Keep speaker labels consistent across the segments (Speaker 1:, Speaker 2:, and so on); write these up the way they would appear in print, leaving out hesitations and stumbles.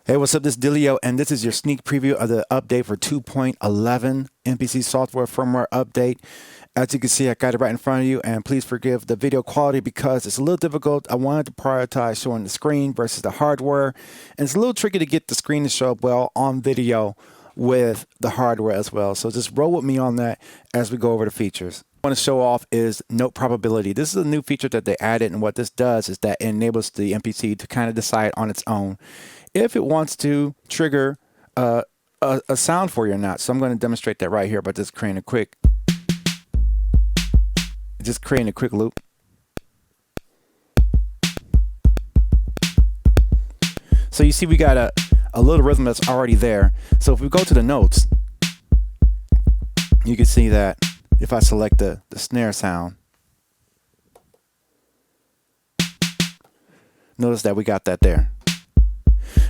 Speaker 1: Hey, what's up? This is Dilio, and this is your sneak preview of the update for 2.11 MPC software firmware update. As you can see, I got it right in front of you, and please forgive the video quality because it's a little difficult. I wanted to prioritize showing the screen versus the hardware, and it's a little tricky to get the screen to show up well on video with the hardware as well. So just roll with me on that as we go over the features. What I want to show off is note probability. This is a new feature that they added, and what this does is that it enables the MPC to kind of decide on its own if it wants to trigger a sound for you or not. So I'm going to demonstrate that right here by just creating a quick loop. So you see we got a little rhythm that's already there. So if we go to the notes, you can see that if I select the snare sound, notice that we got that there.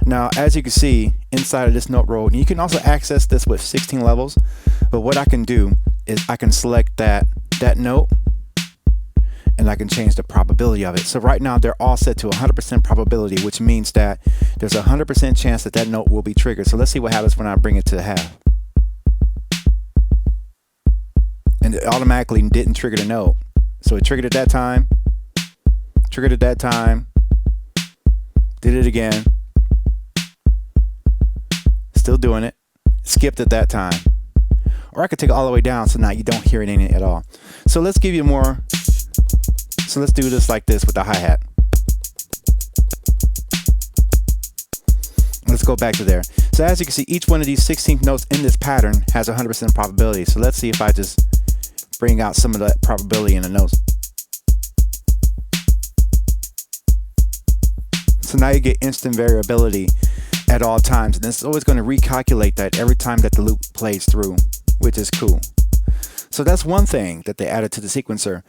Speaker 1: Now, as you can see inside of this note row, and you can also access this with 16 levels, but what I can do is I can select that note and I can change the probability of it. So right now they're all set to 100% probability, which means that there's a 100% chance that that note will be triggered. So let's see what happens when I bring it to half. And it automatically didn't trigger the note. So it triggered at that time, did it again, still doing it, skipped at that time. Or I could take it all the way down so now you don't hear it in it at all. So let's give you more. So let's do this like this with the hi-hat. Let's go back to there. So as you can see, each one of these 16th notes in this pattern has 100% probability. So let's see if I just bring out some of that probability in the notes. So now you get instant variability at all times, and it's always going to recalculate that every time that the loop plays through, which is cool. So that's one thing that they added to the sequencer.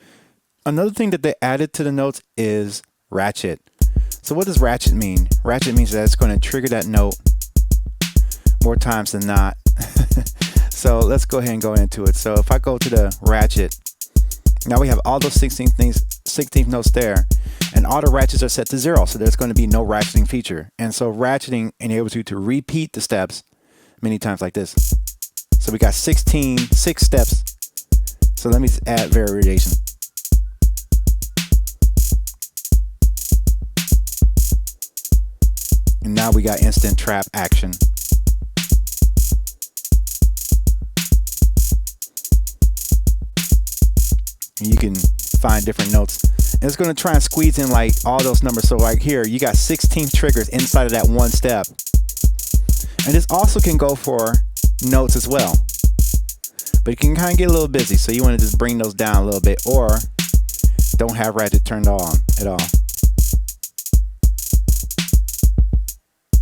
Speaker 1: Another thing that they added to the notes is ratchet. So what does ratchet mean? Ratchet means that it's going to trigger that note more times than not. So let's go ahead and go into it. So if I go to the ratchet, now we have all those 16th notes there, and all the ratchets are set to 0. So there's going to be no ratcheting feature. And so ratcheting enables you to repeat the steps many times like this. So we got 6 steps. So let me add variation. And now we got instant trap action. And you can find different notes. And it's going to try and squeeze in like all those numbers. So like here, you got 16 triggers inside of that one step. And this also can go for notes as well. But it can kind of get a little busy. So you want to just bring those down a little bit, or don't have ratchet turned on at all.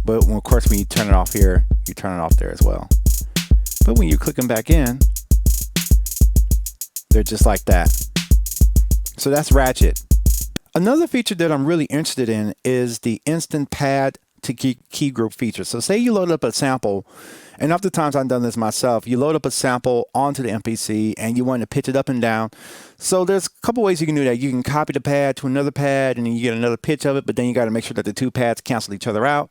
Speaker 1: But of course, when you turn it off here, you turn it off there as well. But when you click them back in, they're just like that. So that's ratchet. Another feature that I'm really interested in is the instant pad to key group feature. So say you load up a sample, and oftentimes I've done this myself. You load up a sample onto the MPC and you want to pitch it up and down. So there's a couple ways you can do that. You can copy the pad to another pad and then you get another pitch of it, but then you got to make sure that the two pads cancel each other out.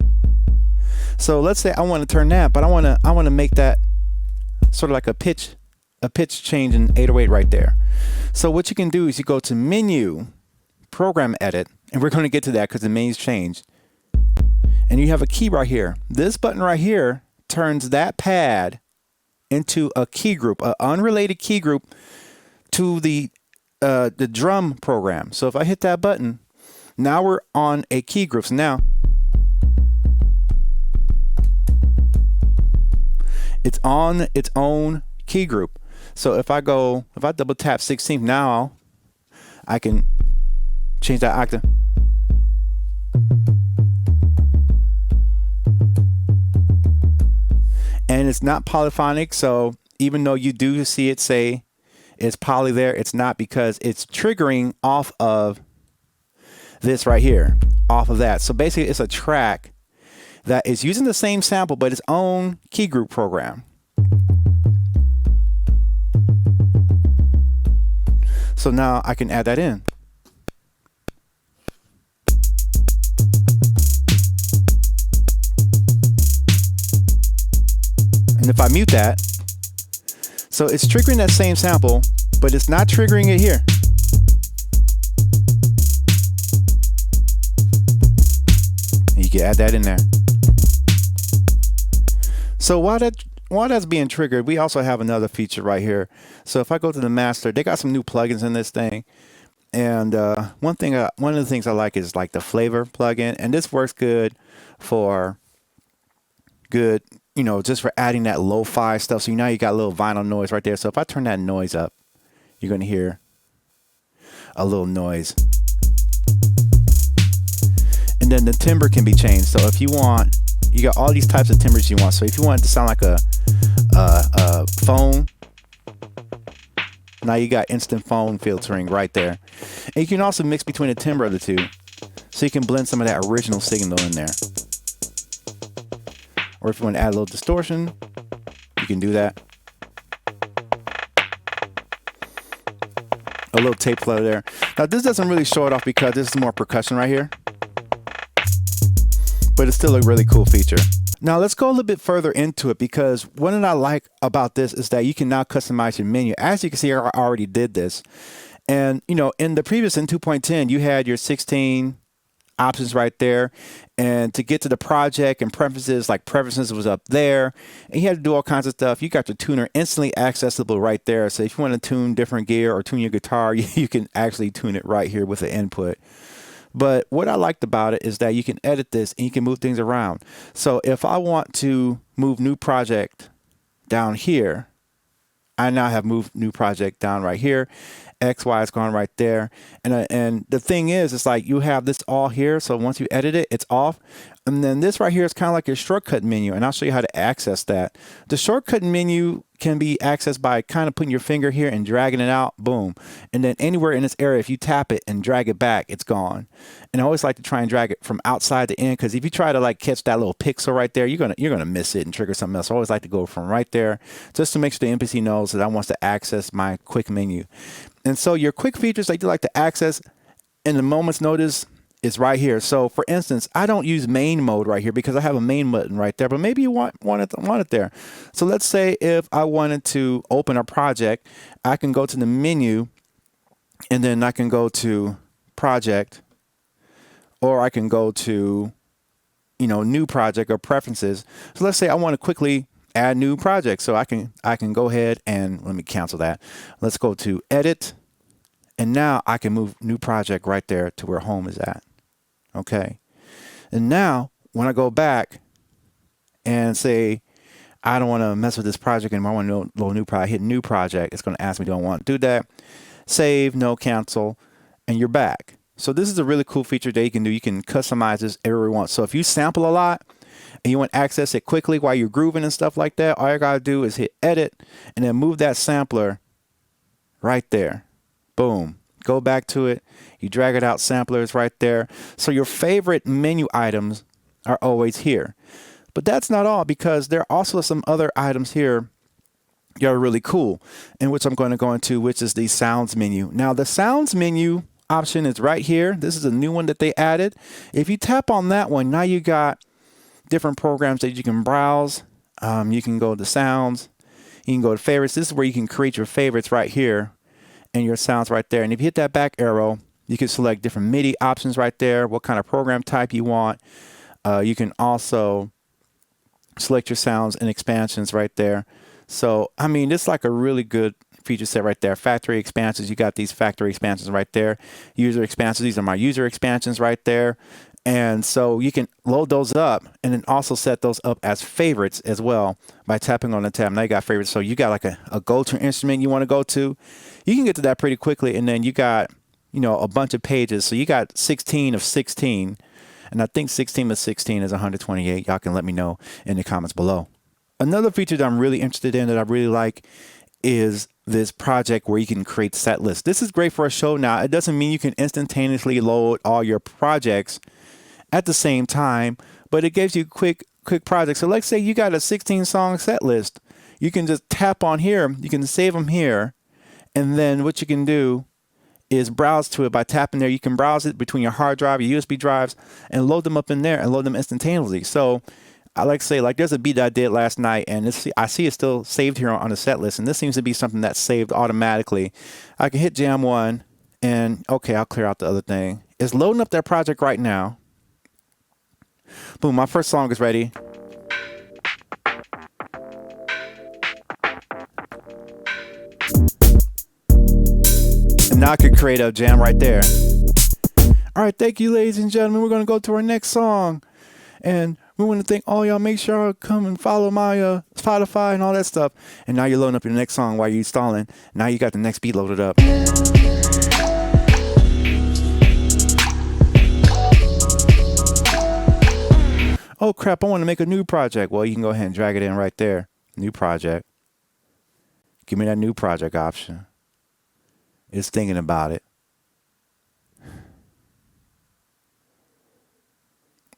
Speaker 1: So let's say I want to turn that, but I want to make that sort of like a pitch change in 808 right there. So what you can do is you go to Menu, Program Edit, and we're going to get to that because the menu's changed. And you have a key right here. This button right here turns that pad into a key group, an unrelated key group to the drum program. So if I hit that button, now we're on a key group. So now it's on its own key group. So if I double tap 16th, now I can change that octave. And it's not polyphonic, so even though you do see it say it's poly there, it's not, because it's triggering off of this right here, off of that. So basically it's a track that is using the same sample but its own key group program. So now I can add that in. And if I mute that, so it's triggering that same sample, but it's not triggering it here. And you can add that in there. So while that's being triggered, we also have another feature right here. So if I go to the master, they got some new plugins in this thing. And one of the things I like is like the flavor plugin, and this works good, you know, just for adding that lo-fi stuff. So now you got a little vinyl noise right there. So if I turn that noise up, you're gonna hear a little noise. And then the timbre can be changed. So if you want, you got all these types of timbres you want. So if you want it to sound like a phone, now you got instant phone filtering right there. And you can also mix between the timbre of the two. So you can blend some of that original signal in there. Or if you want to add a little distortion, you can do that. A little tape flow there. Now this doesn't really show it off because this is more percussion right here. But it's still a really cool feature. Now let's go a little bit further into it, because one thing I like about this is that you can now customize your menu. As you can see, I already did this. And you know, in the previous, in 2.10, you had your 16 options right there. And to get to the project and preferences, like preferences was up there. And you had to do all kinds of stuff. You got your tuner instantly accessible right there. So if you want to tune different gear or tune your guitar, you can actually tune it right here with the input. But what I liked about it is that you can edit this and you can move things around. So if I want to move new project down here, I now have moved new project down right here. XY is gone right there. And the thing is, it's like you have this all here. So once you edit it, it's off. And then this right here is kind of like your shortcut menu. And I'll show you how to access that. The shortcut menu can be accessed by kind of putting your finger here and dragging it out. Boom. And then anywhere in this area, if you tap it and drag it back, it's gone. And I always like to try and drag it from outside to in, because if you try to like catch that little pixel right there, you're gonna miss it and trigger something else. I always like to go from right there just to make sure the MPC knows that I want to access my quick menu. And so your quick features that you like to access in a moment's notice is right here. So for instance, I don't use main mode right here because I have a main button right there, but maybe you want it there. So let's say if I wanted to open a project, I can go to the menu and then I can go to project, or I can go to, you know, new project or preferences. So let's say I want to quickly add new project. So I can go ahead and let me cancel that. Let's go to edit. And now I can move new project right there to where home is at. Okay. And now when I go back and say, I don't want to mess with this project anymore, I want to load new project, hit new project. It's going to ask me, do I want to do that? Save, no, cancel, and you're back. So this is a really cool feature that you can do. You can customize this everywhere you want. So if you sample a lot and you want to access it quickly while you're grooving and stuff like that, all you got to do is hit edit and then move that sampler right there. Boom. Go back to it. You drag it out, samplers right there. So your favorite menu items are always here. But that's not all, because there are also some other items here that are really cool, and which I'm going to go into, which is the sounds menu. Now the sounds menu option is right here. This is a new one that they added. If you tap on that one, now you got different programs that you can browse. You can go to sounds. You can go to favorites. This is where you can create your favorites right here. And your sounds right there. And if you hit that back arrow, you can select different MIDI options right there, what kind of program type you want. You can also select your sounds and expansions right there. So, I mean, it's like a really good feature set right there. Factory expansions, you got these factory expansions right there. User expansions, these are my user expansions right there. And so you can load those up and then also set those up as favorites as well by tapping on the tab. Now you got favorites. So you got like a go-to instrument you want to go to. You can get to that pretty quickly. And then you got, you know, a bunch of pages. So you got 16 of 16. And I think 16 of 16 is 128. Y'all can let me know in the comments below. Another feature that I'm really interested in, that I really like, is this project where you can create set lists. This is great for a show. Now, it doesn't mean you can instantaneously load all your projects at the same time, but it gives you quick projects. So let's say you got a 16 song set list. You can just tap on here. You can save them here. And then what you can do is browse to it by tapping there. You can browse it between your hard drive, your USB drives, and load them up in there and load them instantaneously. So I like to say, like, there's a beat that I did last night, and I see it's still saved here on the set list, and this seems to be something that's saved automatically. I can hit jam 1, and okay, I'll clear out the other thing. It's loading up that project right now. Boom, my first song is ready. And now I could create a jam right there. All right, thank you, ladies and gentlemen. We're going to go to our next song. And we want to thank all y'all. Make sure y'all come and follow my Spotify and all that stuff. And now you're loading up your next song while you're installing. Now you got the next beat loaded up. Oh, crap, I want to make a new project. Well, you can go ahead and drag it in right there. New project. Give me that new project option. It's thinking about it.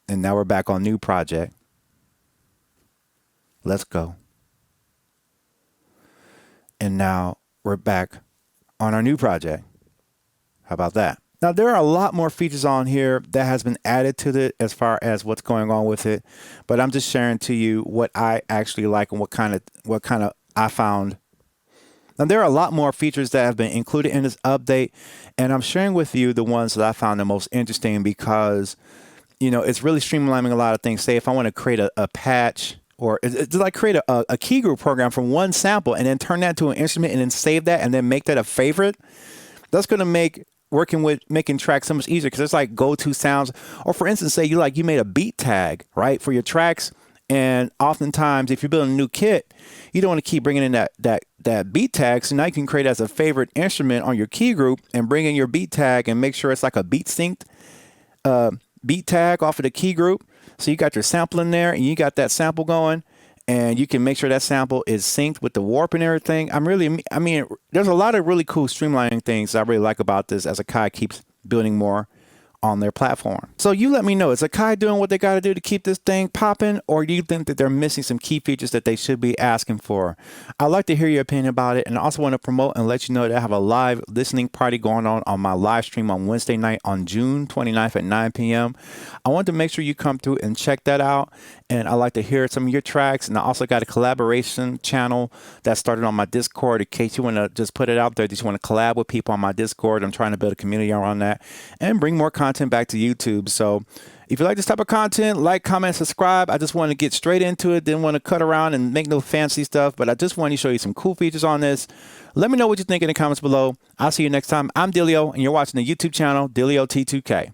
Speaker 1: And now we're back on new project. Let's go. And now we're back on our new project. How about that? Now, there are a lot more features on here that has been added to it as far as what's going on with it. But I'm just sharing to you what I actually like and what kind of I found. Now, there are a lot more features that have been included in this update. And I'm sharing with you the ones that I found the most interesting because, you know, it's really streamlining a lot of things. Say if I want to create a patch, or it's like create a key group program from one sample and then turn that to an instrument and then save that and then make that a favorite. That's going to make working with making tracks so much easier because it's like go-to sounds. Or for instance, say you made a beat tag, right, for your tracks. And oftentimes, if you're building a new kit, you don't want to keep bringing in that beat tag. So now you can create as a favorite instrument on your key group and bring in your beat tag and make sure it's like a beat synced beat tag off of the key group. So you got your sample in there and you got that sample going and you can make sure that sample is synced with the warp and everything. I mean, there's a lot of really cool streamlining things I really like about this as Akai keeps building more on their platform. So you let me know, is Akai doing what they got to do to keep this thing popping, or do you think that they're missing some key features that they should be asking for? I'd like to hear your opinion about it, and I also want to promote and let you know that I have a live listening party going on my live stream on Wednesday night on June 29th at 9 p.m. I want to make sure you come through and check that out, and I'd like to hear some of your tracks, and I also got a collaboration channel that started on my Discord in case you want to just put it out there, just want to collab with people on my Discord. I'm trying to build a community around that and bring more content back to YouTube. So if you like this type of content, like, comment, subscribe. I just want to get straight into it. Didn't want to cut around and make no fancy stuff, but I just want to show you some cool features on this. Let me know what you think in the comments below. I'll see you next time. I'm Dilio, and you're watching the YouTube channel, Dilio T2K.